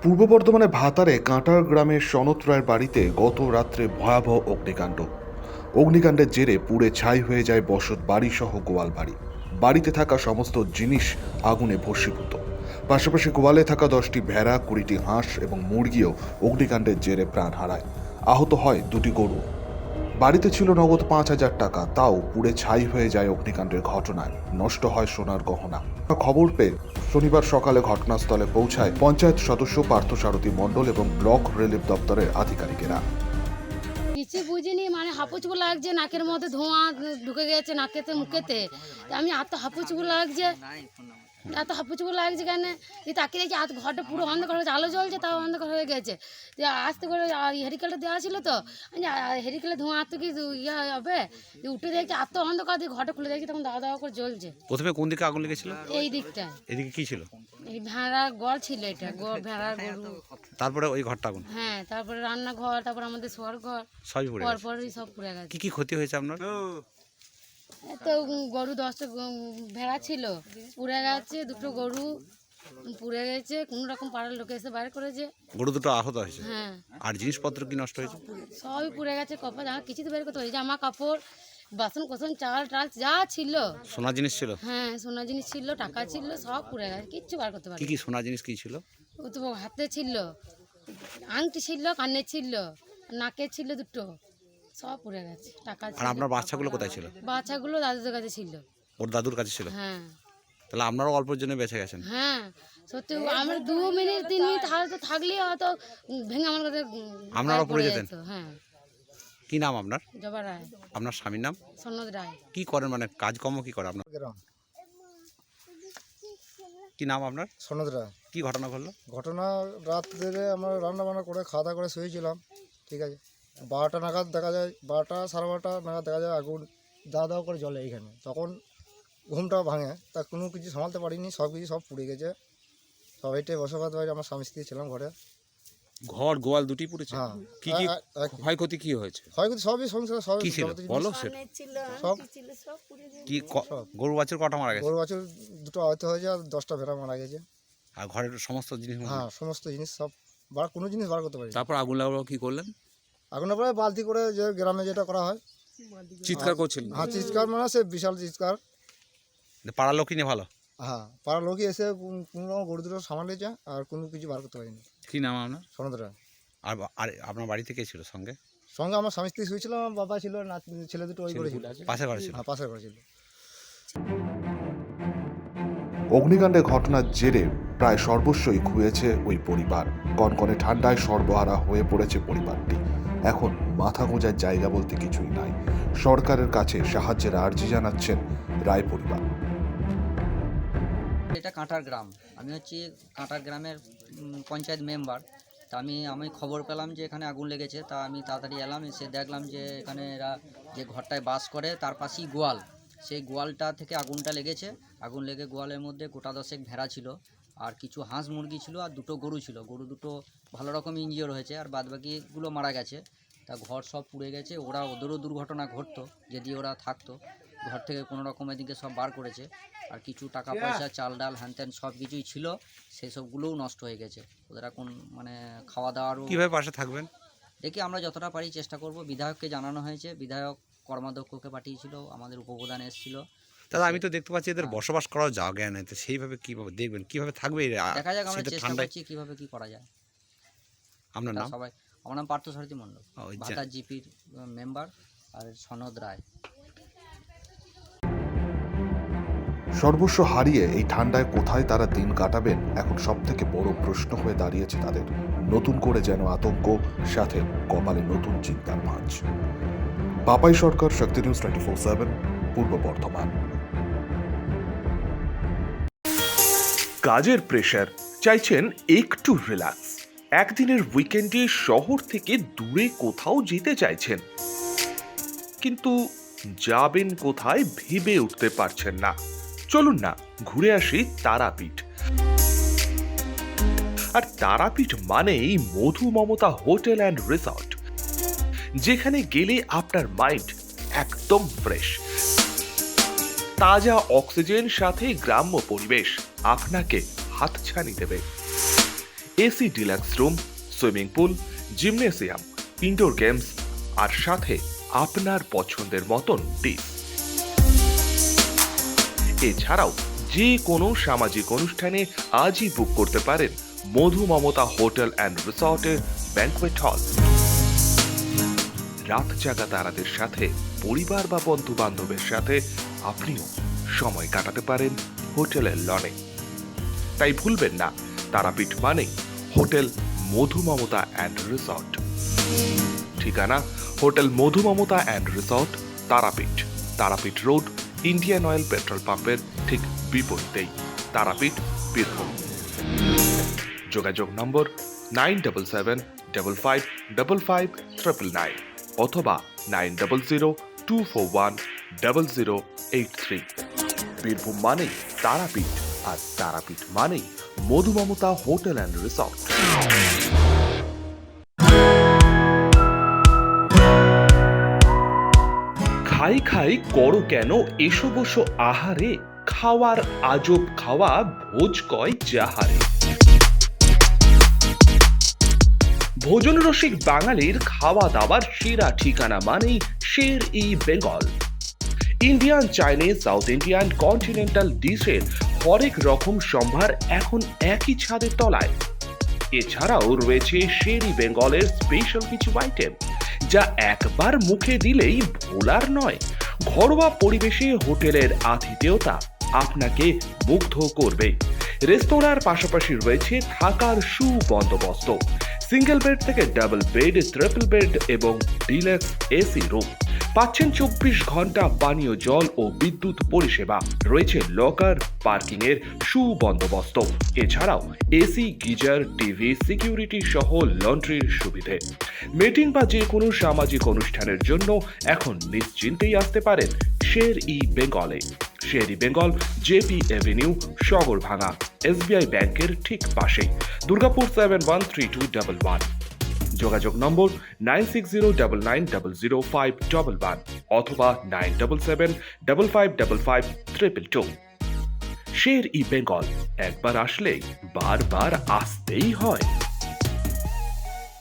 পূর্ব বর্ধমানে ভাতারে কাঁটার গ্রামের সনত রায়ের বাড়িতে গত রাত্রে ভয়াবহ অগ্নিকাণ্ড। অগ্নিকাণ্ডের জেরে পুড়ে ছাই হয়ে যায় বসত বাড়ি সহ গোয়াল বাড়ি। বাড়িতে থাকা সমস্ত জিনিস আগুনে ভস্মীভূত। পাশাপাশি গোয়ালে থাকা 10টি ভেড়া, 20টি হাঁস এবং মুরগিও অগ্নিকাণ্ডের জেরে প্রাণ হারায়। আহত হয় 2টি গরু। বাড়িতে ছিল নগদ 5,000 টাকা, তাও পুড়ে ছাই হয়ে যায় অগ্নিকাণ্ডের ঘটনায়। নষ্ট হয় সোনার গহনা। খবর পেয়ে শনিবার সকালে ঘটনাস্থলে পৌঁছায় পঞ্চায়েত সদস্য পার্থসারথী মণ্ডল এবং ব্লক রিলিফ দপ্তরের আধিকারিকেরা। কিছু বুঝিনি, মানে হাঁপুচুকু লাগছে, নাকের মধ্যে ধোঁয়া ঢুকে গেছে নাকেতে মুখেতে। আমি এত হাঁপুচুকু লাগছে, কেন তাকিয়ে দেখছি ঘরটা পুরো অন্ধকার হয়েছে, আলো জ্বলছে তাও অন্ধকার হয়ে গেছে। আস্তে করে হেরিকেলটা দেওয়া ছিল, তো হেরিকেলে ধোঁয়া এত কি ইয়ে হবে, উঠে দেখছি এত অন্ধকার, দিয়ে ঘরটা খুলে দেখছি তখন দাওয়া দাওয়া করে জ্বলছে। প্রথমে কোন দিকে আগুন লেগেছিল? এই দিকটায়। এদিকে কি ছিল? এই ভেড়া গড় ছিল, এটা ভেড়ার গরু। তারপরে ওই ঘরটা আগুন? হ্যাঁ, তারপরে রান্নাঘর, তারপরে আমাদের শোয়ার ঘর, সবই পুড়ে গেছে। পরপরই সব পুড়ে গেছে। কি কি ক্ষতি হয়েছে আপনার? তো গরু 10টা ভেড়া ছিল, পুড়ে গেছে। 2টো গরু পুড়ে গেছে, কোনো রকম পাড়ার লোকে এসে বাইরে করেছে। গরু দুটো আহত হয়েছে। হ্যাঁ, আর জিনিসপত্র কি নষ্ট হয়েছে? সবই পুড়ে গেছে। কপা জামা কিছু তো বের করতে পারি, জামা কাপড়, বাসন কোসন, চাল টাল যা ছিল। সোনা জিনিস ছিল? হ্যাঁ, সোনা জিনিস ছিল, টাকা ছিল, সব পুড়ে গেছে, কিচ্ছু বার করতে পারি। কি কি সোনা জিনিস কি ছিল? ও তো হাতে ছিল, আংটি ছিল, কানে ছিল, নাকে ছিল 2টো, সব পুড়ে গেছে। টাকা আর ছিল। আপনার বাচ্চাগুলো কোথায় ছিল? বাচ্চাগুলো দাদুদের কাছে ছিল। ওর দাদুর কাছে ছিল? হ্যাঁ তাহলে আপনারও অল্পের জন্য বেঁচে গেছেন। হ্যাঁ, সত্যি আমরা 2 মিনিট 3 মিনিট হয়তো থাকলেই হয়তো ভেঙে আমার কাছে আপনারাও পড়ে যেতেন? হ্যাঁ। কি নাম আপনার? জবা রায়। আপনার স্বামীর নাম? সনদ রায়। কি করেন, মানে কাজকর্ম কি করে আপনার? গ্রাম কি নাম আপনার? সনদ রায়। কি ঘটনা ঘটলো? ঘটনা রাত্রে আমরা রান্না বান্না করে খাওয়া দাওয়া করে শুয়েছিলাম, ঠিক আছে। 12টা নাগাদ দেখা যায়, 12টা সাড়ে 12টা নাগাদ দেখা যায় আগুন দাওয়া দাওয়া করে জ্বলে এইখানে। তখন ঘুমটা ভাঙে, তা কোনো কিছু সামালতে পারিনি, সব কিছু সব পুড়ে গেছে। সবাইটাই বসবাস বাড়ি, আমার স্বামী স্ত্রী ছিলাম ঘরে। ঘর গোয়াল দুটি পুড়েছে? হ্যাঁ। কি কি ক্ষয়ক্ষতি কি হয়েছে? ক্ষয়ক্ষতি সবই সংসার, সব কি ছিল বলো সেটা। সব কি গরু বাছুর কটা মারা গেছে? গরু বাছুর 2টো আহত হয়েছে, আর 10টা ভেড়া মারা গেছে। আর ঘরের সমস্ত জিনিস? হ্যাঁ, সমস্ত জিনিস সব কোনো জিনিস বার করতে পারি। তারপর আগুন লাগলো, কি করলেন? আগুনের পরে বালতি করে, যে গ্রামে যেটা করা হয়, চিৎকার করছিলেন? হ্যাঁ, চিৎকার মানে সে বিশাল চিৎকার। পাড়ার লোকই নিয়ে ভালো? হ্যাঁ, পাড়ার লোকই এসে কোনো রকম গরু দুটো সামালেছে, আর কোনো কিছু বার করতে পারিনি। কি নাম আপনার? সনদরা। আর আর আপনার বাড়িতে কে ছিল সঙ্গে? সঙ্গে আমার স্বামী স্ত্রী শুয়েছিল, আমার বাবা ছিল, ছেলে 2টো ওই করেছিল। পাশে ঘরে ছিল? হ্যাঁ, পাশে করেছিল। অগ্নিকাণ্ডের ঘটনার জেরে প্রায় সর্বস্বই খুঁয়েছে ওই পরিবার। কনকনে ঠান্ডায় সর্বহারা হয়ে পড়েছে পরিবারটি। এখন মাথা গোঁজার জায়গা বলতে কিছুই নাই। সরকারের কাছে সাহায্যের আর্জি জানাচ্ছেন রায় পরিবার। এটা কাঁটার গ্রাম, আমি হচ্ছি কাঁটার গ্রামের পঞ্চায়েত মেম্বার। তা আমি খবর পেলাম যে এখানে আগুন লেগেছে। তা আমি তাড়াতাড়ি এলাম, এসে দেখলাম যে এখানে এরা যে ঘরটায় বাস করে তার পাশেই গোয়াল, সেই গোয়ালটা থেকে আগুনটা লেগেছে। আগুন লেগে গোয়ালের মধ্যে গোটা 10 ভেড়া ছিল, আর কিছু হাঁস মুরগি ছিল, আর 2টো গরু ছিল। গরু 2টো ভালো রকম ইনজিওর হয়েছে, আর বাদবাকিগুলো মারা গেছে। তা ঘর সব পুড়ে গেছে। ওদেরও দুর্ঘটনা ঘটতো যদি ওরা থাকতো। ঘর থেকে কোনো রকম এদিকে সব বার করেছে, আর কিছু টাকা পয়সা, চাল ডাল হ্যান ত্যান সব কিছুই ছিল, সেই সবগুলোও নষ্ট হয়ে গেছে। ওদের এখন মানে খাওয়া দাওয়ারও কিভাবে পাশে থাকবেন? দেখি আমরা যতটা পারি চেষ্টা করব। বিধায়ককে জানানো হয়েছে, বিধায়ক কর্মাধ্যক্ষকে পাঠিয়েছিল, আমাদের উপপ্রধান এসেছিল। দাদা, আমি তো দেখতে পাচ্ছি এদের বসবাস করার জায়গা নেই, তো সেইভাবে কিভাবে দেখবেন, কিভাবে থাকবে এরা? দেখা যাক, আমরা শীতের চেষ্টা ঠান্ডায়। করছি কীভাবে কী করা যায়। আপনার নাম? সবাই, আমার নাম পার্থসারথী মণ্ডল, ওই যে- ভাতার জিপির মেম্বার, আর সনদ রায়। সর্বস্ব হারিয়ে এই ঠান্ডায় কোথায় তারা দিন কাটাবেন, এখন সব থেকে বড় প্রশ্ন হয়ে দাঁড়িয়েছে তাদের। নতুন করে যেন আতঙ্ক, সাথে কপালে নতুন চিন্তার ভাঁজ। বাপাই সরকার, শক্তি নিউজ 24/7, পূর্ব বর্ধমান। কাজের প্রেশার, চাইছেন একটু রিল্যাক্স, একদিনের উইকেন্ডে শহর থেকে দূরে কোথাও যেতে চাইছেন, কিন্তু যাবেন কোথায় ভেবে উঠতে পারছেন না। চলুন না ঘুরে আসি তারাপীঠ। আর তারাপীঠ মানেই মধু মমতা হোটেল অ্যান্ড রিসর্ট, যেখানে গেলে আপনার মাইন্ড একদম ফ্রেশ। তাজা অক্সিজেন সাথে গ্রাম্য পরিবেশ আপনাকে হাতছানি দেবে। AC deluxe room, swimming pool, gymnasium, indoor games আর সাথে আপনার পছন্দের মতন ডিশ। এছাড়াও যে কোনো সামাজিক অনুষ্ঠানে আজই বুক করতে পারেন মধু মমতা হোটেল অ্যান্ড রিসর্টের ব্যাংকোয়েট হল। রাত জাগা তারাদের সাথে, পরিবার বা বন্ধু বান্ধবের সাথে আপনিও সময় কাটাতে পারেন হোটেলের লনে। তাই ভুলবেন না, তারাপীঠ মানেই hotel Madhu Mamata and resort. ঠিকানা hotel Madhu Mamata and resort, Tarapith, Tarapith road, Indian oil petrol পাম্পের ঠিক বিপরীতেই, তারাপীঠ, বীরভূম। যোগাযোগ নম্বর 9775555599 অথবা 9002410083। বীরভূম মানেই তারাপীঠ, আর তারাপীঠ মানেই মধু মমতা হোটেল অ্যান্ড রিসর্ট। খাই খাই করো কেন এসো বসো আহারে, খাওয়ার আজব খাওয়া ভোজ কয় যাহারে। ভোজন রসিক বাঙালির খাওয়া দাওয়ার সেরা ঠিকানা মানেই Sher e Bengal. Indian, Chinese, South Indian, continental ডিশের হরেক রকম সম্ভার এখন একই ছাদের তলায়। এছাড়াও রয়েছে শের ই বেঙ্গলের স্পেশাল কিছু আইটেম যা একবার মুখে দিলেই ভোলার নয়। ঘরোয়া পরিবেশে হোটেলের আতিথেয়তা আপনাকে মুগ্ধ করবে। রেস্তোরাঁর পাশাপাশি রয়েছে থাকার সুবন্দোবস্ত, সিঙ্গেল বেড থেকে ডাবল বেড, ট্রিপল বেড এবং ডিলাক্স এসি রুম। পাচ্ছেন 24 ঘন্টা পানীয় জল ও বিদ্যুৎ পরিষেবা। রয়েছে লকার, পার্কিং এর সুবন্দোবস্ত। এছাড়াও এসি, গিজার, টিভি, সিকিউরিটি সহ লন্ড্রির সুবিধে। মিটিং বা যে কোনো সামাজিক অনুষ্ঠানের জন্য এখন নিশ্চিন্তেই আসতে পারেন শের ই বেঙ্গলে। Sher e Bengal, JP avenue, Sagarbhanga, SBI ব্যাংকের ঠিক পাশেই, দুর্গাপুর 713211। যোগাযোগ নম্বর 9609900511 অথবা 9775555222। শের ই বেঙ্গল, একবার আসলে বারবার আসতেই হয়।